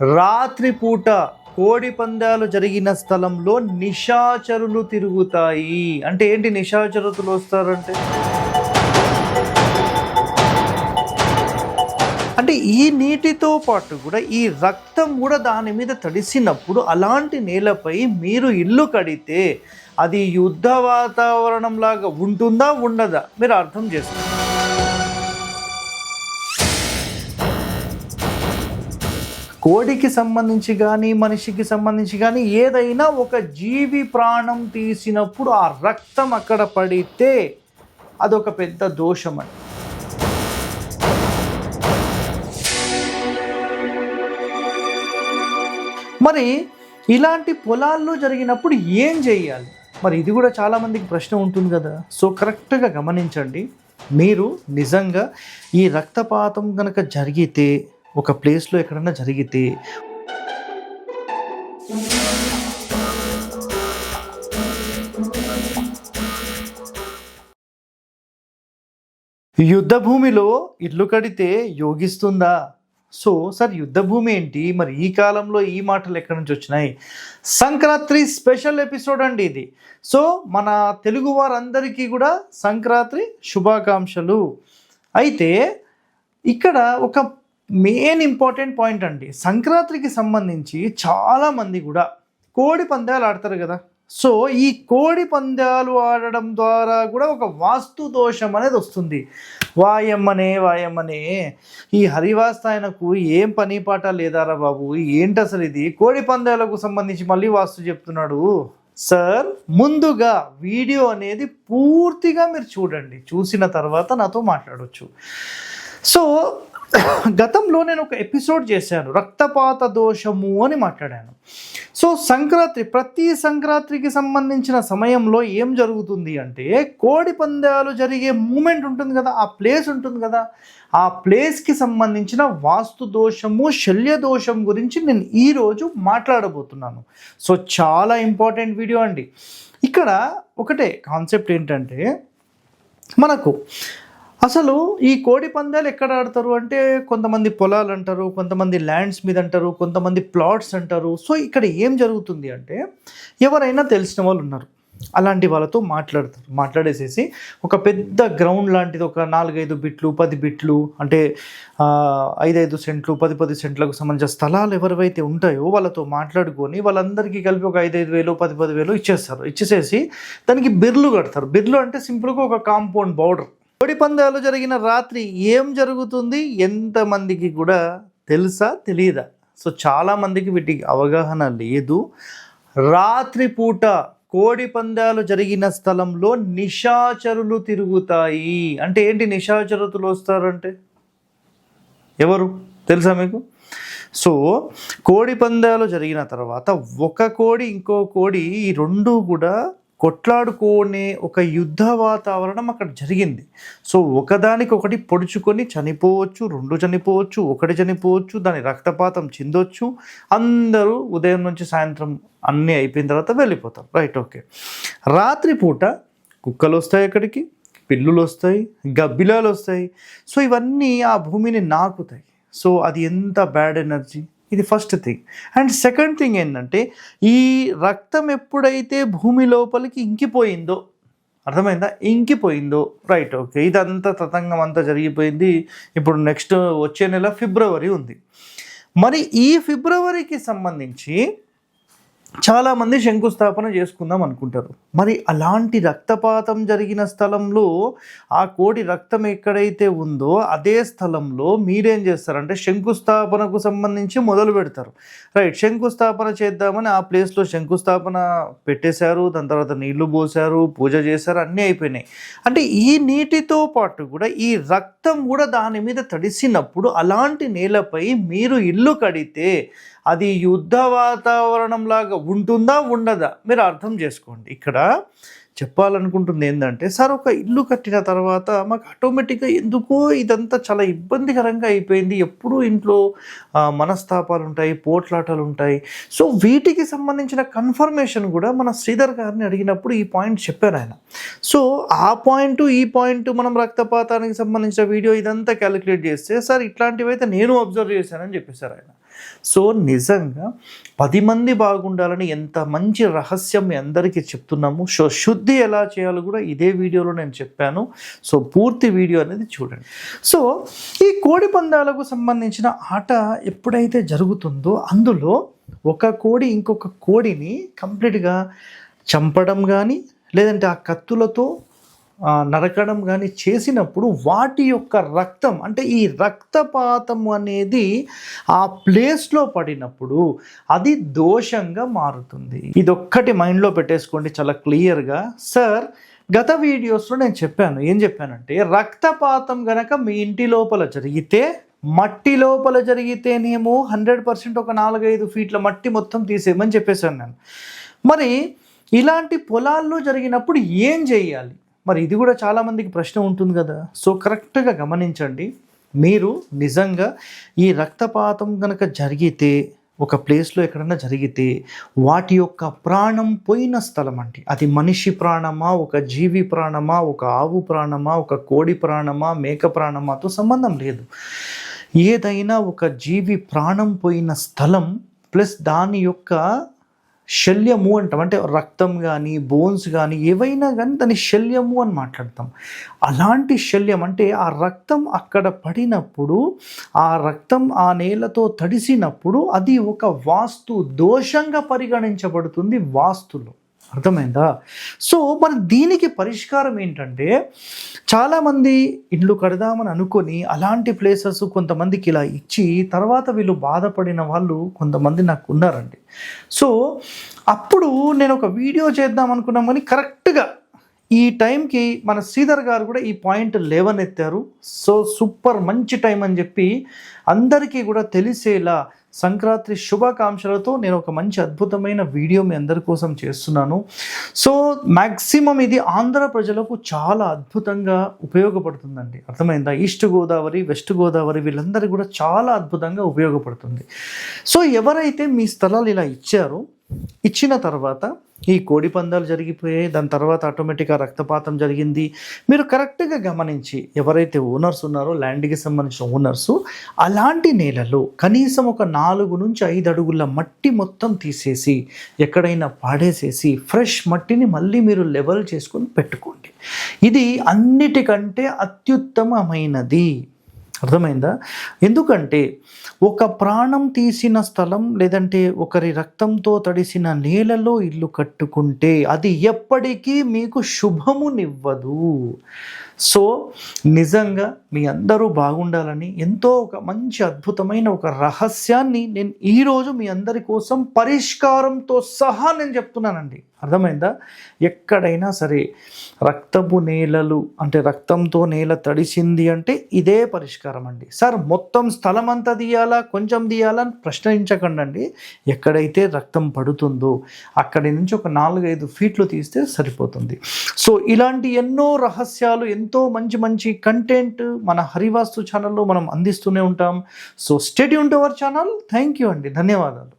రాత్రిపూట కోడి పందాలు జరిగిన స్థలంలో నిశాచరులు తిరుగుతాయి. అంటే ఏంటి నిశాచరులు వస్తారంటే? అంటే ఈ నీటితో పాటు కూడా ఈ రక్తం కూడా దాని మీద తడిసినప్పుడు అలాంటి నేలపై మీరు ఇల్లు కడితే అది యుద్ధ వాతావరణం లాగా ఉంటుందా ఉండదా మీరు అర్థం చేసుకోండి. కోడికి సంబంధించి కానీ మనిషికి సంబంధించి కానీ ఏదైనా ఒక జీవి ప్రాణం తీసినప్పుడు ఆ రక్తం అక్కడ పడితే అదొక పెద్ద దోషం అని. మరి ఇలాంటి పొలాల్లో జరిగినప్పుడు ఏం చేయాలి? మరి ఇది కూడా చాలామందికి ప్రశ్న ఉంటుంది కదా. సో కరెక్ట్గా గమనించండి. మీరు నిజంగా ఈ రక్తపాతం కనుక జరిగితే ఒక ప్లేస్లో ఎక్కడన్నా జరిగితే యుద్ధ భూమిలో ఇల్లు కడితే యోగిస్తుందా? సో సార్ యుద్ధ భూమి ఏంటి? మరి ఈ కాలంలో ఈ మాటలు ఎక్కడి నుంచి వచ్చినాయి? సంక్రాంతి స్పెషల్ ఎపిసోడ్ అండి ఇది. సో మన తెలుగు వారందరికీ కూడా సంక్రాంతి శుభాకాంక్షలు. అయితే ఇక్కడ ఒక మెయిన్ ఇంపార్టెంట్ పాయింట్ అండి. సంక్రాంతికి సంబంధించి చాలామంది కూడా కోడి పందాలు ఆడతారు కదా. సో ఈ కోడి పందాలు ఆడడం ద్వారా కూడా ఒక వాస్తు దోషం అనేది వస్తుంది. వాయమ్మనే ఈ హరివాస్తాయనకు ఏం పని పాట లేదారా బాబు, ఏంటి అసలు ఇది కోడి పందాలకు సంబంధించి మళ్ళీ వాస్తు చెప్తున్నాడు. సార్ ముందుగా వీడియో అనేది పూర్తిగా మీరు చూడండి, చూసిన తర్వాత నాతో మాట్లాడవచ్చు. సో గతంలో నేను ఒక ఎపిసోడ్ చేశాను, రక్తపాత దోషము అని మాట్లాడాను. సో ప్రతి సంక్రాంతికి సంబంధించిన సమయంలో ఏం జరుగుతుంది అంటే కోడి పందాలు జరిగే మూమెంట్ ఉంటుంది కదా, ఆ ప్లేస్ ఉంటుంది కదా, ఆ ప్లేస్కి సంబంధించిన వాస్తు దోషము శల్య దోషం గురించి నేను ఈరోజు మాట్లాడబోతున్నాను. సో చాలా ఇంపార్టెంట్ వీడియో అండి. ఇక్కడ ఒకటే కాన్సెప్ట్ ఏంటంటే, మనకు అసలు ఈ కోడి పందాలు ఎక్కడ ఆడతారు అంటే కొంతమంది పొలాలు అంటారు, కొంతమంది ల్యాండ్స్ మీద అంటారు, కొంతమంది ప్లాట్స్ అంటారు. సో ఇక్కడ ఏం జరుగుతుంది అంటే ఎవరైనా తెలిసిన వాళ్ళు ఉన్నారు, అలాంటి వాళ్ళతో మాట్లాడేసేసి ఒక పెద్ద గ్రౌండ్ లాంటిది ఒక 4-5 బిట్లు 10 బిట్లు అంటే 5-5 సెంట్లు 10-10 సెంట్లకు సంబంధించిన స్థలాలు ఎవరివైతే ఉంటాయో వాళ్ళతో మాట్లాడుకొని వాళ్ళందరికీ కలిపి ఒక 5-5 వేలు 10-10 వేలు ఇచ్చేసేసి దానికి బిర్లు కడతారు. బిర్లు అంటే సింపుల్గా ఒక కాంపౌండ్ బౌర్డర్. కోడి పందాలు జరిగిన రాత్రి ఏం జరుగుతుంది ఎంతమందికి కూడా తెలుసా తెలియదా? సో చాలామందికి వీటికి అవగాహన లేదు. రాత్రిపూట కోడి పందాలు జరిగిన స్థలంలో నిశాచరులు తిరుగుతాయి. అంటే ఏంటి నిశాచరులు వస్తారంటే? ఎవరు తెలుసా మీకు? సో కోడి పందాలు జరిగిన తర్వాత ఒక కోడి ఇంకో కోడి ఈ రెండు కూడా కొట్లాడుకునే ఒక యుద్ధ వాతావరణం అక్కడ జరిగింది. సో ఒకదానికొకటి పొడుచుకొని చనిపోవచ్చు, 2 చనిపోవచ్చు, 1 చనిపోవచ్చు, దాని రక్తపాతం చెందొచ్చు. అందరూ ఉదయం నుంచి సాయంత్రం అన్నీ అయిపోయిన తర్వాత వెళ్ళిపోతారు. Right, okay. రాత్రిపూట కుక్కలు వస్తాయి, అక్కడికి పిల్లులు వస్తాయి, గబ్బిలాలు వస్తాయి. సో ఇవన్నీ ఆ భూమిని నాకుతాయి. సో అది ఎంత బ్యాడ్ ఎనర్జీ, ఇది first thing. And second thing ఏంటంటే ఈ రక్తం ఎప్పుడైతే భూమి లోపలికి ఇంకిపోయిందో, అర్థమైందా? ఇంకిపోయిందో, రైట్, ఓకే, ఇదంతా తతంగం అంతా జరిగిపోయింది. ఇప్పుడు నెక్స్ట్ వచ్చే నెల ఫిబ్రవరి ఉంది. మరి ఈ ఫిబ్రవరికి సంబంధించి చాలామంది శంకుస్థాపన చేసుకుందాం అనుకుంటారు. మరి అలాంటి రక్తపాతం జరిగిన స్థలంలో ఆ కోడి రక్తం ఎక్కడైతే ఉందో అదే స్థలంలో మీరేం చేస్తారంటే శంకుస్థాపనకు సంబంధించి మొదలు పెడతారు. రైట్, శంకుస్థాపన చేద్దామని ఆ ప్లేస్లో శంకుస్థాపన పెట్టేశారు, దాని తర్వాత నీళ్లు పోసారు, పూజ చేశారు, అన్నీ అయిపోయినాయి. అంటే ఈ నీటితో పాటు కూడా ఈ రక్తం కూడా దాని మీద తడిసినప్పుడు అలాంటి నేలపై మీరు ఇల్లు కడితే అది యుద్ధ వాతావరణం లాగా ఉంటుందా ఉండదా మీరు అర్థం చేసుకోండి. ఇక్కడ చెప్పాలనుకుంటుంది ఏంటంటే, సార్ ఒక ఇల్లు కట్టిన తర్వాత మాకు ఆటోమేటిక్గా ఎందుకో ఇదంతా చాలా ఇబ్బందికరంగా అయిపోయింది, ఎప్పుడూ ఇంట్లో మనస్తాపాలు ఉంటాయి, పోట్లాటలు ఉంటాయి. సో వీటికి సంబంధించిన కన్ఫర్మేషన్ కూడా మన శ్రీధర్ గారిని అడిగినప్పుడు ఈ పాయింట్ చెప్పారు ఆయన. సో ఆ పాయింట్ ఈ పాయింట్ మనం రక్తపాతానికి సంబంధించిన వీడియో ఇదంతా క్యాలిక్యులేట్ చేస్తే, సార్ ఇట్లాంటివి అయితే నేను అబ్జర్వ్ చేశానని చెప్పేశారు ఆయన. సో నిజంగా 10 మంది బాగుండాలని ఎంత మంచి రహస్యం మీ అందరికీ చెప్తున్నాము. సో శుద్ధి ఎలా చేయాలో కూడా ఇదే వీడియోలో నేను చెప్పాను. సో పూర్తి వీడియో అనేది చూడండి. సో ఈ కోడి పందాలకు సంబంధించిన ఆట ఎప్పుడైతే జరుగుతుందో అందులో ఒక కోడి ఇంకొక కోడిని కంప్లీట్గా చంపడం కానీ లేదంటే ఆ కత్తులతో నరకడం కానీ చేసినప్పుడు వాటి యొక్క రక్తం అంటే ఈ రక్తపాతం అనేది ఆ ప్లేస్లో పడినప్పుడు అది దోషంగా మారుతుంది. ఇదొక్కటి మైండ్లో పెట్టేసుకోండి చాలా క్లియర్గా. సార్ గత వీడియోస్లో నేను చెప్పాను, ఏం చెప్పానంటే రక్తపాతం గనక మీ ఇంటి లోపల జరిగితే మట్టి లోపల జరిగితేనేమో 100% ఒక 4-5 ఫీట్ల మట్టి మొత్తం తీసేయమని చెప్పేశాను నేను. మరి ఇలాంటి పొలాల్లో జరిగినప్పుడు ఏం చేయాలి? మరి ఇది కూడా చాలామందికి ప్రశ్న ఉంటుంది కదా. సో కరెక్ట్గా గమనించండి. మీరు నిజంగా ఈ రక్తపాతం కనుక జరిగితే ఒక ప్లేస్లో ఎక్కడన్నా జరిగితే వాటి యొక్క ప్రాణం పోయిన స్థలం అంటే అది మనిషి ప్రాణమా, ఒక జీవి ప్రాణమా, ఒక ఆవు ప్రాణమా, ఒక కోడి ప్రాణమా, మేక ప్రాణమాతో సంబంధం లేదు. ఏదైనా ఒక జీవి ప్రాణం పోయిన స్థలం ప్లస్ దాని యొక్క శల్యము అంటాం, అంటే రక్తం కానీ బోన్స్ కానీ ఏవైనా కానీ దాని శల్యము అని మాట్లాడతాం. అలాంటి శల్యం అంటే ఆ రక్తం అక్కడ పడినప్పుడు ఆ రక్తం ఆ నేలతో తడిసినప్పుడు అది ఒక వాస్తు దోషంగా పరిగణించబడుతుంది వాస్తులో. అర్థమైందా? సో మరి దీనికి పరిష్కారం ఏంటంటే చాలామంది ఇల్లు కడదామని అనుకొని అలాంటి ప్లేసెస్ కొంతమందికి ఇలా ఇచ్చి తర్వాత వీళ్ళు బాధపడిన వాళ్ళు కొంతమంది నాకు ఉన్నారండి. సో అప్పుడు నేను ఒక వీడియో చేద్దాం అనుకున్నాం కానీ కరెక్ట్గా ఈ టైంకి మన శ్రీధర్ గారు కూడా ఈ పాయింట్ లేవనెత్తారు. సో సూపర్ మంచి టైం అని చెప్పి అందరికీ కూడా తెలిసేలా సంక్రాంతి శుభాకాంక్షలతో నేను ఒక మంచి అద్భుతమైన వీడియో మీ అందరి కోసం చేస్తున్నాను. సో మ్యాక్సిమం ఇది ఆంధ్ర ప్రజలకు చాలా అద్భుతంగా ఉపయోగపడుతుందండి. అర్థమైందా? ఈస్ట్ గోదావరి, వెస్ట్ గోదావరి వీళ్ళందరికీ కూడా చాలా అద్భుతంగా ఉపయోగపడుతుంది. సో ఎవరైతే మీ స్థలాలు ఇలా ఇచ్చారో ఇచ్చిన తర్వాత ఈ కోడి పందాలు జరిగిపోయాయి, దాని తర్వాత ఆటోమేటిక్గా రక్తపాతం జరిగింది. మీరు కరెక్ట్గా గమనించి ఎవరైతే ఓనర్స్ ఉన్నారో ల్యాండ్కి సంబంధించిన ఓనర్సు అలాంటి నేలలో కనీసం ఒక 4 నుంచి 5 అడుగుల మట్టి మొత్తం తీసేసి ఎక్కడైనా పాడేసేసి ఫ్రెష్ మట్టిని మళ్ళీ మీరు లెవెల్ చేసుకొని పెట్టుకోండి. ఇది అన్నిటికంటే అత్యుత్తమమైనది. అర్థమైందా? ఎందుకంటే ఒక ప్రాణం తీసిన స్థలం లేదంటే ఒకరి రక్తంతో తడిసిన నేలలో ఇల్లు కట్టుకుంటే అది ఎప్పటికీ మీకు శుభమునివ్వదు. సో నిజంగా మీ అందరూ బాగుండాలని ఎంతో ఒక మంచి అద్భుతమైన ఒక రహస్యాన్ని నేను ఈరోజు మీ అందరి కోసం పరిష్కారంతో సహా నేను చెప్తున్నానండి. అర్థమైందా? ఎక్కడైనా సరే రక్తపు నేలలు అంటే రక్తంతో నేల తడిసింది అంటే ఇదే పరిష్కారం అండి. సార్ మొత్తం స్థలం అంతా తీయాలా కొంచెం తీయాలా అని ప్రశ్నించకండి. ఎక్కడైతే రక్తం పడుతుందో అక్కడి నుంచి ఒక 4-5 ఫీట్లు తీస్తే సరిపోతుంది. సో ఇలాంటి ఎన్నో రహస్యాలు ఎంతో మంచి మంచి కంటెంట్ మన హరివాస్తు ఛానల్లో మనం అందిస్తూనే ఉంటాం. So stay tune to our channel. Thank you అండి. ధన్యవాదాలు.